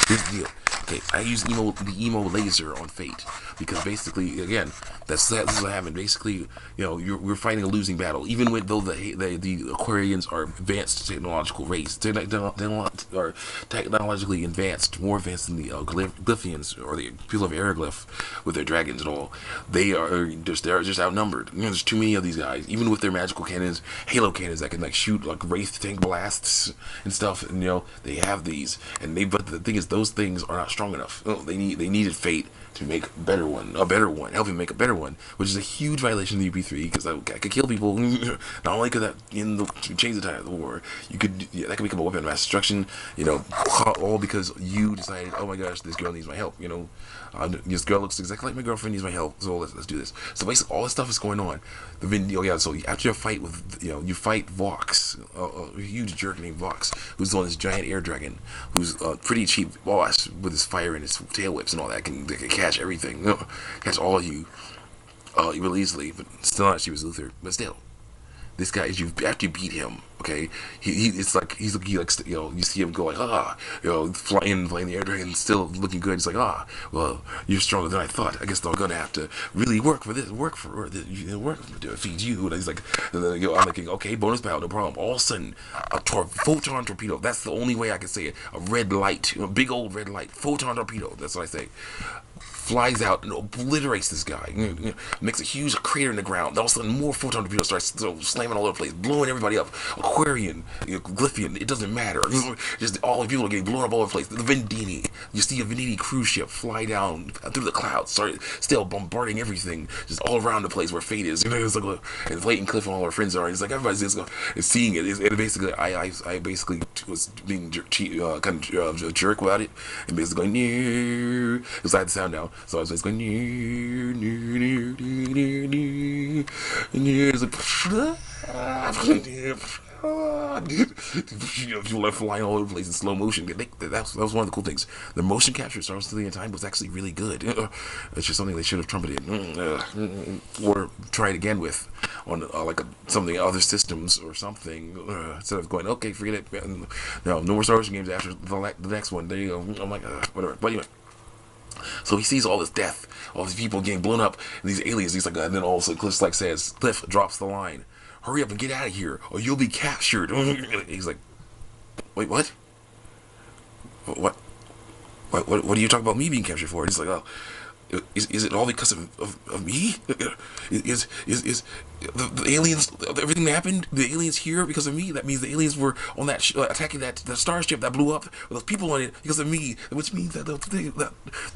Here's the deal. Okay, I use the emo laser on Fate because basically, again, this is what happened. Basically, we're fighting a losing battle, even though the Aquarians are advanced technological race, are technologically advanced, more advanced than the Glyphians or the people of Aeroglyph with their dragons and all. They're just outnumbered. There's too many of these guys, even with their magical cannons, halo cannons that can like shoot like wraith tank blasts and stuff. And they have these, but the thing is, those things are not strong enough. They needed Fate to make a better one, help him make a better one, which is a huge violation of the UP3 because I could kill people. Not only could that change the tide of the war, that could become a weapon of mass destruction. All because you decided, oh my gosh, this girl needs my help. This girl looks exactly like my girlfriend, needs my help, so let's do this. So basically, all this stuff is going on. So after you fight with, you fight Vox, a huge jerk named Vox, who's on this giant air dragon, who's a pretty cheap boss with his fire and his tail whips and all that, can catch everything, catch all of you, really easily. But still not as cheap as Luther, but still. This guy, after you beat him, okay, it's like he likes you see him go like flying the air dragon, still looking good. He's like, well, you're stronger than I thought. I guess they're gonna have to really work to defeat you. And he's like, and then I'm like, okay, bonus battle, no problem. All of a sudden, a photon torpedo. That's the only way I can say it. A red light, a big old red light, photon torpedo. That's what I say. Flies out and obliterates this guy. Makes a huge crater in the ground. All of a sudden, more photon torpedoes start slamming all over the place, blowing everybody up. Aquarian, Glyphian, it doesn't matter. Just all the people are getting blown up all over the place. The Vendini, you see a Vendini cruise ship fly down through the clouds, still bombarding everything, just all around the place where Fate is. It's like, and Fate and Cliff and all our friends are. It's like everybody's just seeing it. And basically, I basically was being kind of a jerk about it, and basically going near. Because I had the sound now. So I was just going near. It's like people are flying all over the place in slow motion. That was one of the cool things. The motion capture Star Wars in time was actually really good. It's just something they should have trumpeted or tried again with on something other systems or something instead of going, okay, forget it. No more Star Wars games after the next one. There you go. I'm like, whatever. But anyway. So he sees all this death, all these people getting blown up, and these aliens. He's like, and then also Cliff drops the line, "Hurry up and get out of here, or you'll be captured." He's like, "Wait, what? What are you talking about me being captured for?" He's like, "Oh, is it all because of me? Is the aliens, everything that happened, the aliens here because of me? That means the aliens were on that attacking the starship that blew up with those people on it because of me, which means that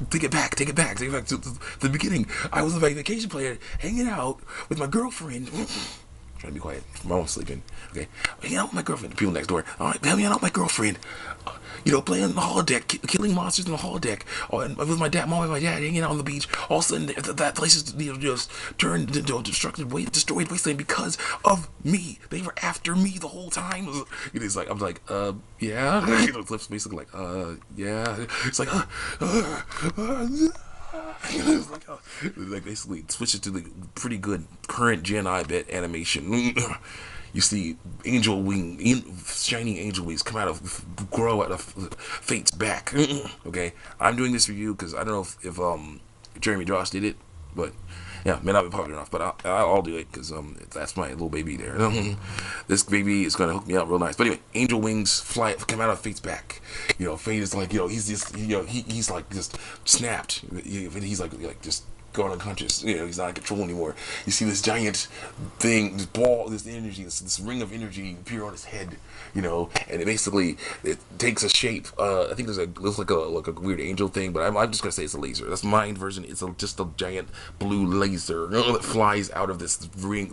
take it back to the beginning. I was a vacation player hanging out with my girlfriend." Trying to be quiet. My mom's sleeping. Okay, hanging out with my girlfriend. The people next door. All right, hanging out with my girlfriend. Playing on the holodeck, killing monsters on the holodeck. And with my dad, mom, and my dad hanging out on the beach. All of a sudden, that place is just turned into a destroyed wasteland because of me. They were after me the whole time. It's like I'm like, yeah. Cliff's basically like, yeah. It's like, it's like basically it switches to the pretty good current Gen I bit animation. You see shining angel wings grow out of Fate's back. Okay, I'm doing this review because I don't know if Jeremy Josh did it, but yeah, may not be popular enough, but I'll do it because that's my little baby there. This baby is gonna hook me up real nice. But anyway, angel wings come out of Fate's back. Fate is like he's just he's like just snapped. He's like just going unconscious. He's not in control anymore. You see this giant thing, this ball, this energy, this ring of energy appear on his head. And it takes a shape. I think looks like a weird angel thing, but I'm just gonna say it's a laser. That's my version. It's just a giant blue laser that flies out of this ring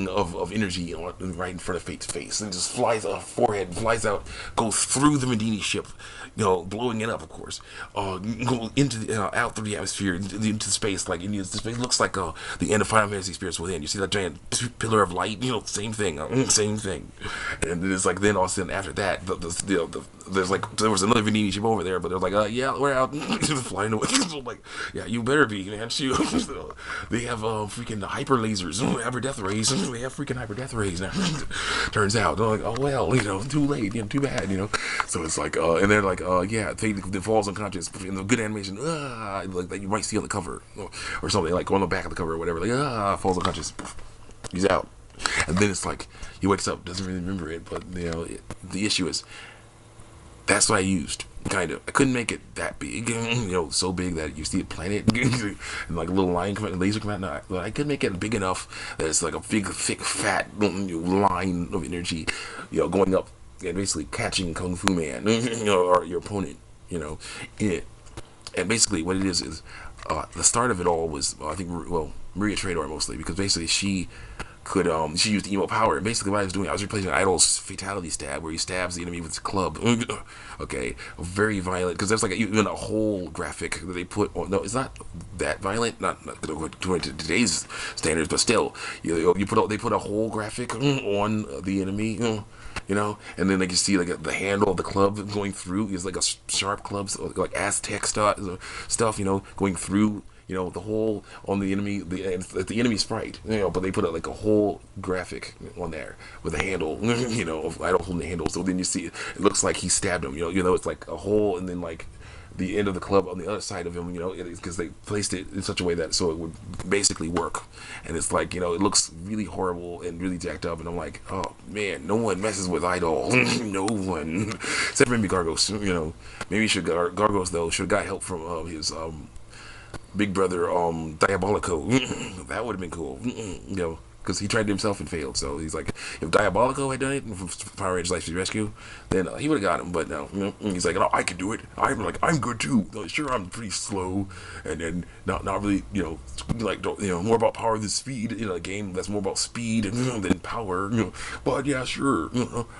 of energy right in front of Fate's face, and just flies out of forehead, flies out, goes through the Medini ship, blowing it up, of course, go into out through the atmosphere into space. Like the space looks like the end of Final Fantasy Spirits Within. You see that giant pillar of light, same thing, and it's like then all of a sudden after that, there was another Venini ship over there, but they're like, yeah, we're out, flying away. Like, yeah, you better be, man. Shoot. They have freaking hyper lasers, hyper death rays. They have freaking hyper death rays now. Turns out, they're like, oh well, too late, too bad, So it's like, and they're like, yeah, Fate falls unconscious in the good animation, like that you might see on the cover or something, like on the back of the cover or whatever, like, falls unconscious, he's out. And then it's like he wakes up, doesn't really remember it, but the issue is that's what I used. Kind of. I couldn't make it that big, so big that you see a planet and like a little line come out, laser come out. No, but I could make it big enough that it's like a big, thick, fat line of energy, going up and basically catching Kung Fu Man, or your opponent, in it. And basically, what it is the start of it all was, I think, Maria Trador mostly, because basically she used emo power, and basically what I was replacing Idol's fatality stab, where he stabs the enemy with his club. Okay, very violent, because there's like even a whole graphic that they put on. No, it's not that violent, not to today's standards, but still, they put a whole graphic on the enemy, and then they can see like the handle of the club going through is like a sharp club, so like Aztec stuff, going through. The hole on the enemy, the enemy sprite, but they put like a whole graphic on there with a handle, of Idol holding the handle. So then you see it looks like he stabbed him, it's like a hole, and then like the end of the club on the other side of him, because they placed it in such a way that so it would basically work. And it's like, it looks really horrible and really jacked up, and I'm like, oh man, no one messes with Idol. No one, except maybe Gargos. Maybe Gargos though should have got help from his big brother, Diabolico. That would have been cool, because he tried it himself and failed. So he's like, if Diabolico had done it from Power Rangers Life to Rescue, then he would have got him. But no, he's like, no, I can do it. I'm good too. Sure, I'm pretty slow, and then not really, more about power than speed. A game that's more about speed than power. But yeah, sure,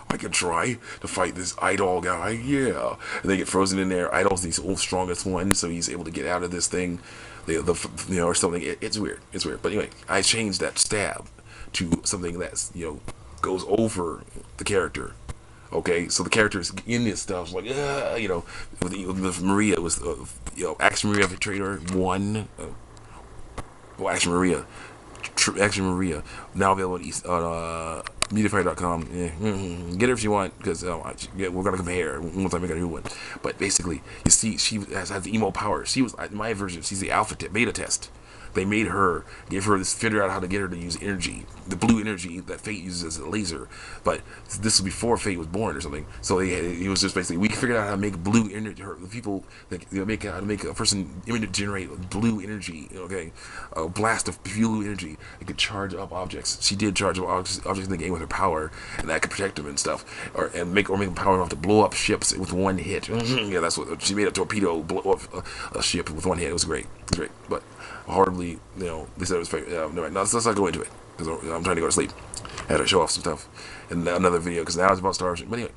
I can try to fight this Idol guy. Yeah, and they get frozen in there. Idol's the strongest one, so he's able to get out of this thing. Or something. It's weird. But anyway, I changed that stab to something that's goes over the character. Okay, so the character is in this stuff, like with Maria, it was Action Maria Trader 1. Action Maria. Now available on MediaFire.com. Get her if you want, because we're gonna compare once I make a new one. But basically, you see, she has the emo power. She was, in my version, she's the beta test. They made her, figure out how to get her to use energy, the blue energy that Fate uses as a laser. But this was before Fate was born or something. So it was just basically, we figured out how to make blue energy. The people make how to make a person generate blue energy. Okay, a blast of blue energy. It could charge up objects. She did charge up objects in the game with her power, and that could protect them and stuff, or make them power enough to blow up ships with one hit. Yeah, that's what she made. A torpedo blow up a ship with one hit. It was great. But hardly, they said it was fake. Let's not go into it, because I'm trying to go to sleep. I had to show off some stuff in another video, because now it's about Star Wars. But anyway,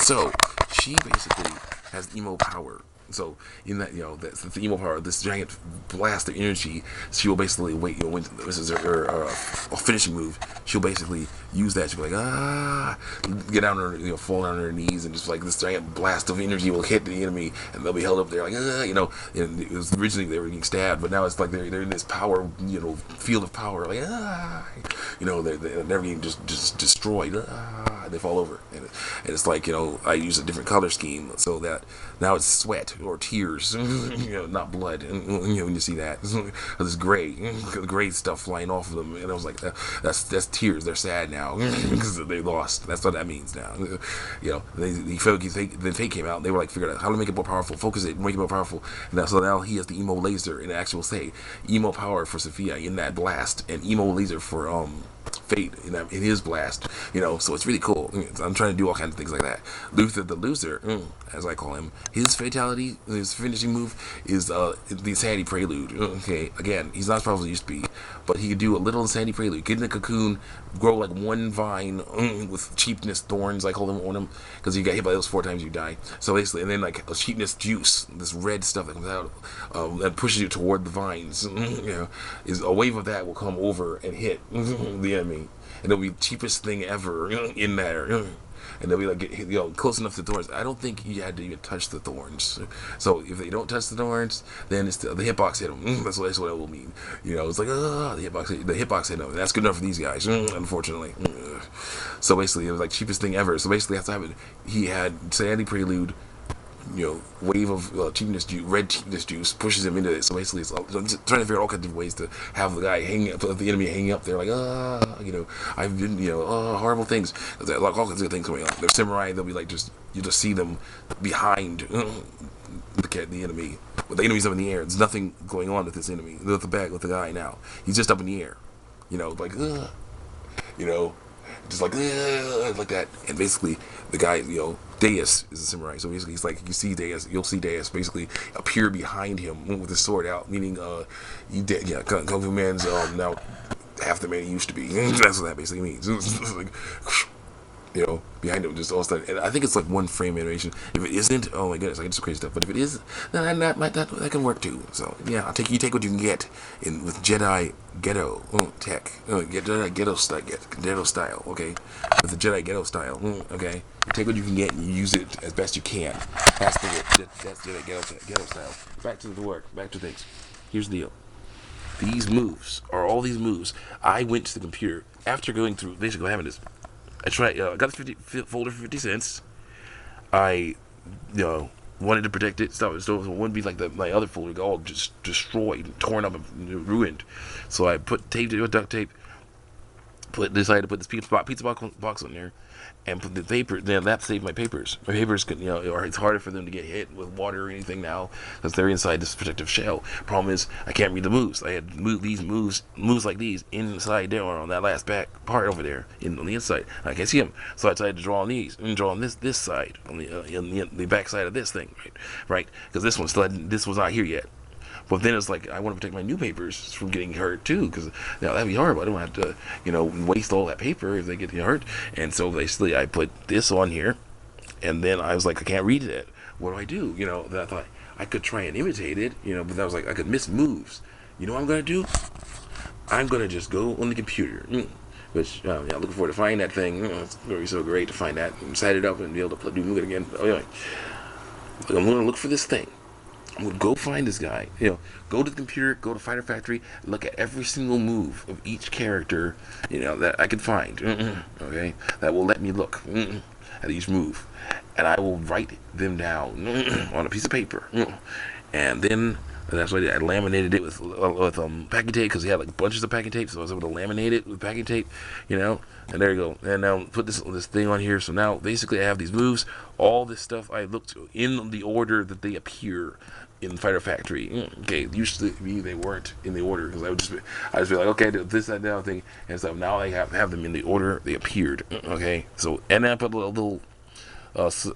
so she basically has emo power. So in that, that's the emo power, this giant blast of energy, she will basically wait. When this is her finishing move, she'll basically use that. She'll be like, get down on her, fall down on her knees, and just like this giant blast of energy will hit the enemy, and they'll be held up there like, And it was originally they were getting stabbed, but now it's like they're in this power, field of power, like, they're never getting just destroyed. They fall over, and it's like, I use a different color scheme so that now it's sweat or tears, not blood. And when you see that, this gray stuff flying off of them, and I was like, that's tears. They're sad now because they lost. That's what that means now. Then Fate came out. And they were like, figured out how to make it more powerful, focus it, make it more powerful. And so now he has the emo laser, and actual emo power for Sophia in that blast, and emo laser for Fate in his blast, so it's really cool. I'm trying to do all kinds of things like that. Luther the Loser, as I call him, his fatality, his finishing move is the Insanity Prelude. Okay, again, he's not as powerful as he used to be, but he could do a little Insanity Prelude. Get in a cocoon, grow like one vine with cheapness thorns, I call them, on him, because you got hit by those 4 times you die. So basically, and then like a cheapness juice, this red stuff that comes out that pushes you toward the vines. Is a wave of that will come over and hit the enemy, and it'll be the cheapest thing ever in there. and they'll be like, close enough to the thorns. I don't think you had to even touch the thorns. So if they don't touch the thorns, then it's the hitbox hit them. That's what it will mean. It's like, the hitbox hit them. That's good enough for these guys, unfortunately. So basically, it was like cheapest thing ever. So basically, after having, he had Sandy Prelude, wave of cheapness juice, red cheapness juice pushes him into it. So basically, it's I'm just trying to figure out all kinds of ways to have the guy hanging up, the enemy hanging up there, like I've been, horrible things, like all kinds of things going on. They're samurai. They'll be like you just see them behind the enemy. But the enemy's up in the air. There's nothing going on with this enemy, with the guy now. He's just up in the air, like just like that. And basically, the guy, Deus is a samurai. So basically, he's like, you'll see Deus basically appear behind him with his sword out, meaning Kung Fu Man's now half the man he used to be. That's what that basically means. Like, behind him, just all stuff. And I think it's like one frame animation. If it isn't, oh my goodness, I get some crazy stuff. But if it is, then that can work too. So yeah, you take what you can get with Jedi Ghetto tech, Jedi Ghetto style, okay, with the Jedi Ghetto style, okay. You take what you can get and you use it as best you can. That's Jedi Ghetto style. Back to the work. Back to things. Here's the deal. All these moves. I went to the computer after going through basically having this. I tried. Got the folder for 50 cents. I, wanted to protect it. So it wouldn't be like my other folder, all just destroyed, torn up, and ruined. So I taped it with duct tape. Decided to put this pizza box on there, and put the paper. Then that saved my papers. My papers could, or it's harder for them to get hit with water or anything now because they're inside this protective shell. Problem is, I can't read the moves. I had to move these moves like these inside there on that last back part over there on the inside. I can't see them, so I decided to draw on these and draw on this side on the back side of this thing, right? Because this was not here yet. But then it's like, I want to protect my new papers from getting hurt too, because that'd be horrible. I don't have to, waste all that paper if they get hurt. And so basically, I put this on here, and then I was like, I can't read it. What do I do? Then I thought I could try and imitate it, but that was like, I could miss moves. You know what I'm gonna do? I'm gonna just go on the computer. Which, looking forward to finding that thing. It's gonna be so great to find that and set it up and be able to do it again. Anyway, I'm gonna look for this thing. Would go find this guy, go to the computer, go to Fighter Factory, look at every single move of each character, that I can find, okay, that will let me look at each move, and I will write them down on a piece of paper, and then that's why I laminated it with packing tape, because he had like bunches of packing tape, so I was able to laminate it with packing tape, and there you go. And now put this thing on here. So now basically I have these moves, all this stuff I looked in the order that they appear in Fighter Factory. Okay, usually they weren't in the order, because I would just be like, okay, this, that, that thing, and so now I have them in the order they appeared. Okay, so and then I put a little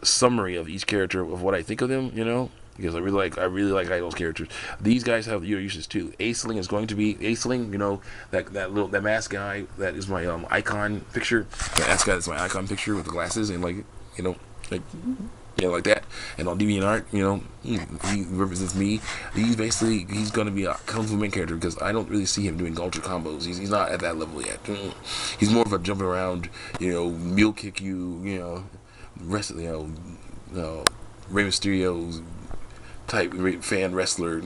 summary of each character of what I think of them, because I really like Idol's characters. These guys have uses too. Aceling is going to be Aceling, that mask guy that is my icon picture. That mask guy is my icon picture with the glasses and like that. And on DeviantArt, he represents me. He's going to be a Kung Fu Man character, because I don't really see him doing ultra combos. He's not at that level yet. He's more of a jumping around, mule kick you, wrestling, Rey Mysterio's type wrestler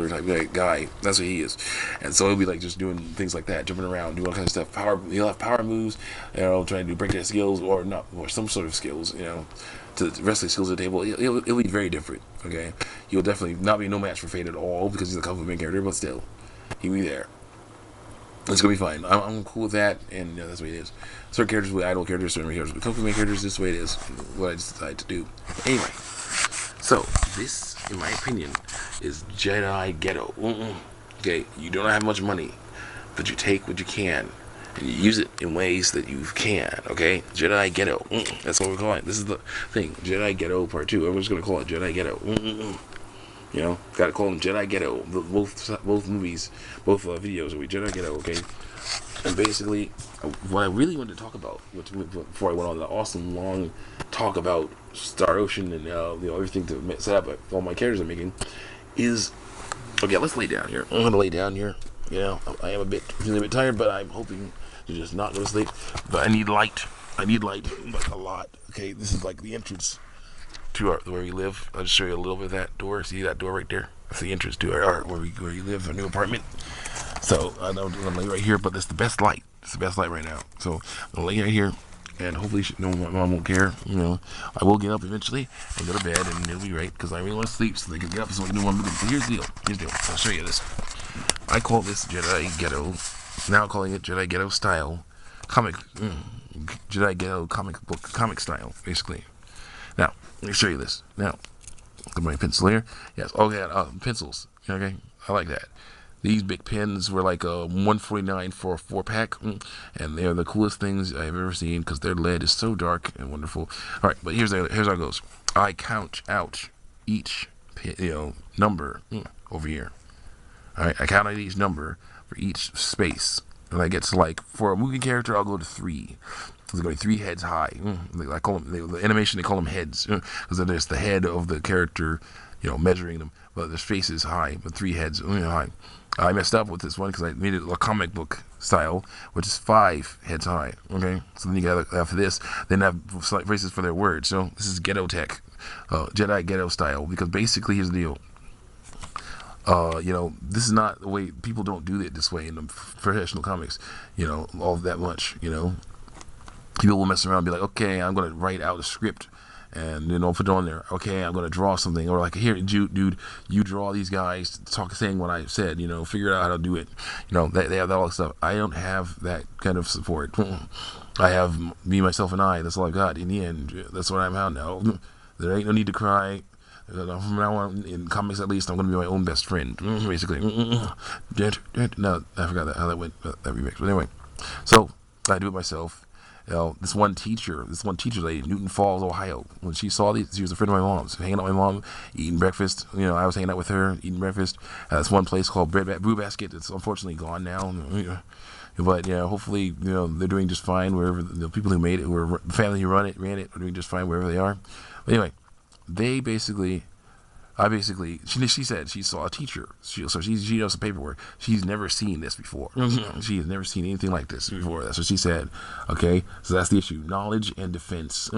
type guy. That's what he is. And so he'll be like just doing things like that, jumping around, doing all kinds of stuff. He'll have power moves, trying to do breakdance skills or some sort of skills, to wrestling skills at the table. It'll be very different. Okay, he'll definitely not be no match for Fate at all, because he's a Kung Fu Man character, but still, he'll be there. It's gonna be fine. I'm cool with that, and that's the way it is. Certain characters with idol characters, certain characters with Kung Fu Man characters. This is the way it is. What I just decided to do. Anyway, so this, in my opinion, is Jedi Ghetto. Okay, you don't have much money, but you take what you can and you use it in ways that you can. Okay, Jedi Ghetto. That's what we're calling it. This is the thing. Jedi Ghetto Part 2. Everyone's gonna call it Jedi Ghetto. Gotta call them Jedi Ghetto. Both movies, both videos will be Jedi Ghetto. Okay, and basically, what I really wanted to talk about before I went on the awesome long talk about Star Ocean and everything to set up all my characters I'm making is, okay, let's lay down here. I'm gonna lay down here. I am feeling a bit tired, but I'm hoping to just not go to sleep. But I need light. I need light, like a lot. Okay, this is like the entrance to where we live. I'll just show you a little bit of that door. See that door right there? That's the entrance to our where you live, our new apartment. So I'm gonna lay right here, but it's the best light. It's the best light right now. So I'm gonna lay right here, and hopefully no mom won't care. You know, I will get up eventually and go to bed, and it'll be right because I really want to sleep, so they can get up so I can do one. So here's the deal. Here's the deal. I'll show you this. I call this Jedi Ghetto. Now I'm calling it Jedi Ghetto style comic. Jedi Ghetto comic style, basically. Now let me show you this. Now, got my pencil here. Yes. Oh yeah, pencils. Okay, I like that. These big pens were like $149 for a 4-pack, and they're the coolest things I've ever seen because their lead is so dark and wonderful. All right, but here's how it goes. I count out each number over here. All right, I count out each number for each space, and I get to, like, for a movie character, I'll go to 3. It's going to be 3 heads high. I call them the animation. They call them heads because there's the head of the character, measuring them. But their face is high, but 3 heads high. I messed up with this one because I made it a comic book style, which is 5 heads high. Okay, so then you got after this, then have faces for their words. So this is ghetto tech, Jedi ghetto style. Because basically, here's the deal. This is not the way people don't do it this way in the professional comics. All that much. People will mess around and be like, okay, I'm going to write out a script and then I'll put it on there. Okay, I'm going to draw something. Or like, here, dude, you draw these guys saying what I said, figure out how to do it. They have all that stuff. I don't have that kind of support. I have me, myself, and I. That's all I got in the end. That's what I'm out now. There ain't no need to cry. From now on, in comics at least, I'm going to be my own best friend, basically. No, I forgot how that went, that remix. But anyway, so I do it myself. This one teacher lady, Newton Falls, Ohio, when she saw these, she was a friend of my mom's, hanging out with my mom, eating breakfast. I was hanging out with her, eating breakfast. This one place called Brew Basket. It's unfortunately gone now. But hopefully, they're doing just fine wherever the people who made it, the family who ran it, are doing just fine wherever they are. But anyway, she said she saw a teacher. She knows some paperwork. She's never seen this before. She has never seen anything like this before. That's what she said. Okay, so that's the issue: knowledge and defense,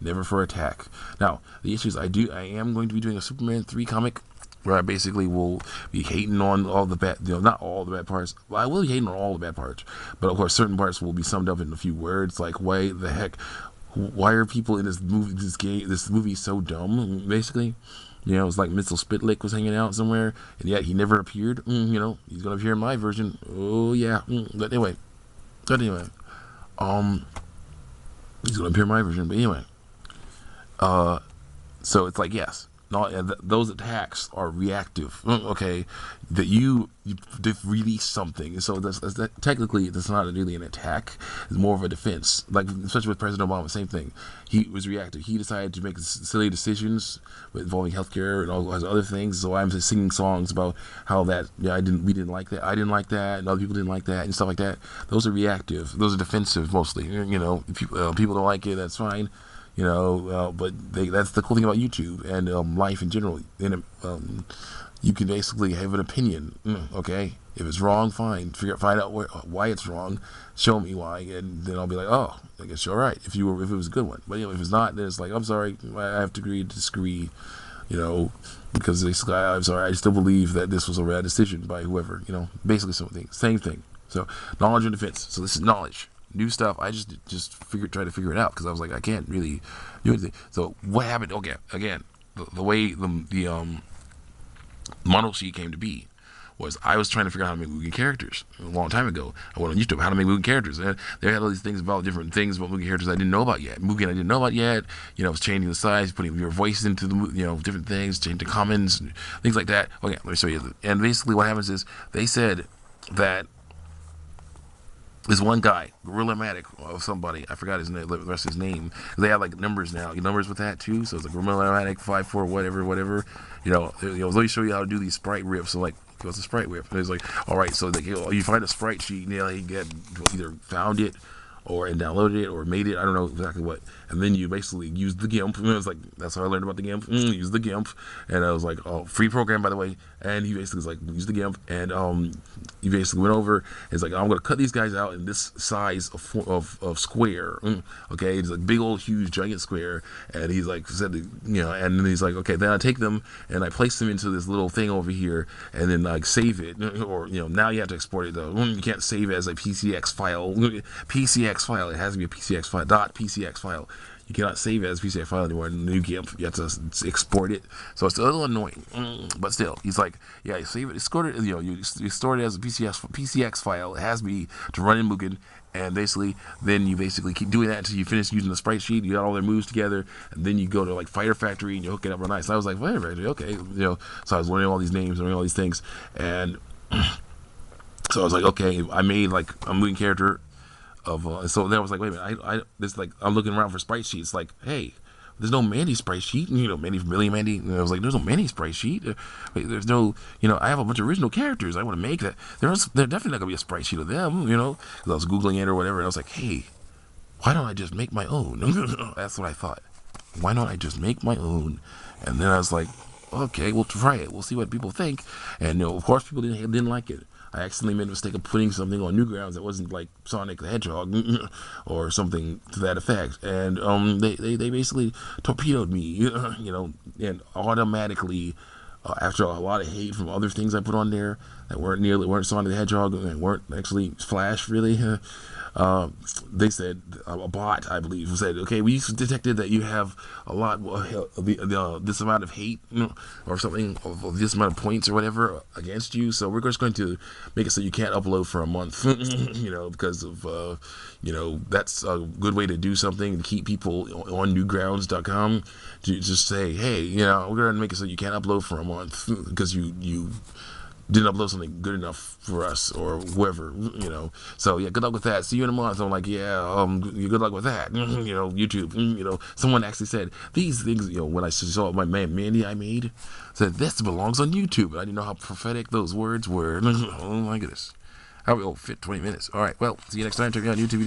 never for attack. Now, the issues I am going to be doing a Superman 3 comic where I basically will be hating on all the bad, not all the bad parts. Well, I will be hating on all the bad parts, but of course, certain parts will be summed up in a few words, like why are people in this movie so dumb, basically. It's like Mr. Spitlick was hanging out somewhere, and yet he never appeared. He's going to appear in my version. Oh, yeah. But anyway. He's going to appear in my version. But anyway. So it's like, yes. Those attacks are reactive. Okay. That you release something. So technically, that's not really an attack. It's more of a defense. Like, especially with President Obama, same thing. He was reactive. He decided to make silly decisions involving healthcare and all those other things. So I'm just singing songs about how that we didn't like that. I didn't like that, and other people didn't like that, and stuff like that. Those are reactive. Those are defensive mostly. If people don't like it, that's fine. But that's the cool thing about YouTube and life in general. You can basically have an opinion. Okay, if it's wrong, fine. Find out why it's wrong. Show me why, and then I'll be like, oh, I guess you're right. If it was a good one, but if it's not, then it's like, I'm sorry, I have to agree to disagree. Because basically, I'm sorry, I still believe that this was a bad decision by whoever. Basically, same thing. So knowledge and defense. So this is knowledge. New stuff. I just try to figure it out because I was like, I can't really do anything. So what happened? Okay, again, the way the model sheet came to be was I was trying to figure out how to make moving characters a long time ago. I went on YouTube how to make moving characters, and they had all these things about different things about moving characters I didn't know about yet. Moving I didn't know about yet. It was changing the size, putting your voice into the different things, changing the comments, things like that. Okay, let me show you. And basically, what happens is they said that. This one guy, Gorilla-matic, or somebody, I forgot his name, the rest of his name. They have like numbers now, numbers with that too. So it's like Gorilla-matic 54 whatever. Let me show you how to do these sprite rips. So like, what's a sprite rip? And it's like, all right, so you find a sprite sheet, he either found it and downloaded it or made it. I don't know exactly what. And then you basically use the GIMP. And it was like, that's how I learned about the GIMP. Use the GIMP. And I was like, oh, free program, by the way. And he basically was like, use the GIMP. And he basically went over. It's like, I'm going to cut these guys out in this size of square. Okay, it's like big old huge giant square. And he's like, said, and then he's like, okay, then I take them and I place them into this little thing over here, and then like save it. Or now you have to export it though. You can't save it as a PCX file. PCX file. It has to be a PCX file. .pcx file. You cannot save it as a PCX file anymore in the new GIMP. You have to export it. So it's a little annoying, but still, he's like, yeah, you save it, export it. You store it as a PCX file. It has to be to run in Mugen. And basically, then you basically keep doing that until you finish using the sprite sheet. You got all their moves together, and then you go to like Fighter Factory and you hook it up real nice. So I was like, Fighter Factory, okay, So I was learning all these names, learning all these things, and so I was like, okay, I made like a moving character of. So then I was like, wait a minute, this like I'm looking around for sprite sheets. Like, hey, there's no Mandy sprite sheet. Mandy from Billy Mandy. And I was like, there's no Mandy sprite sheet. There's no, I have a bunch of original characters. I want to make that. There's definitely not gonna be a sprite sheet of them. Because I was googling it or whatever, and I was like, hey, why don't I just make my own? That's what I thought. Why don't I just make my own? And then I was like, okay, we'll try it. We'll see what people think. And of course, people didn't like it. I accidentally made a mistake of putting something on Newgrounds that wasn't like Sonic the Hedgehog or something to that effect, and they basically torpedoed me, and automatically after a lot of hate from other things I put on there that weren't Sonic the Hedgehog and weren't actually Flash really. They said, a bot, I believe, said, okay, we detected that you have a lot of this amount of hate or something, of this amount of points or whatever against you, so we're just going to make it so you can't upload for a month, because of, that's a good way to do something, to keep people on newgrounds.com, to just say, hey, we're going to make it so you can't upload for a month because you didn't upload something good enough for us or whoever, So yeah, good luck with that. See you in a month. I'm like, yeah, good luck with that. YouTube. Someone actually said these things. When I saw my man Mandy I made, said this belongs on YouTube. I didn't know how prophetic those words were. Oh my goodness. How will fit 20 minutes? All right. Well, see you next time. Check me out on YouTube.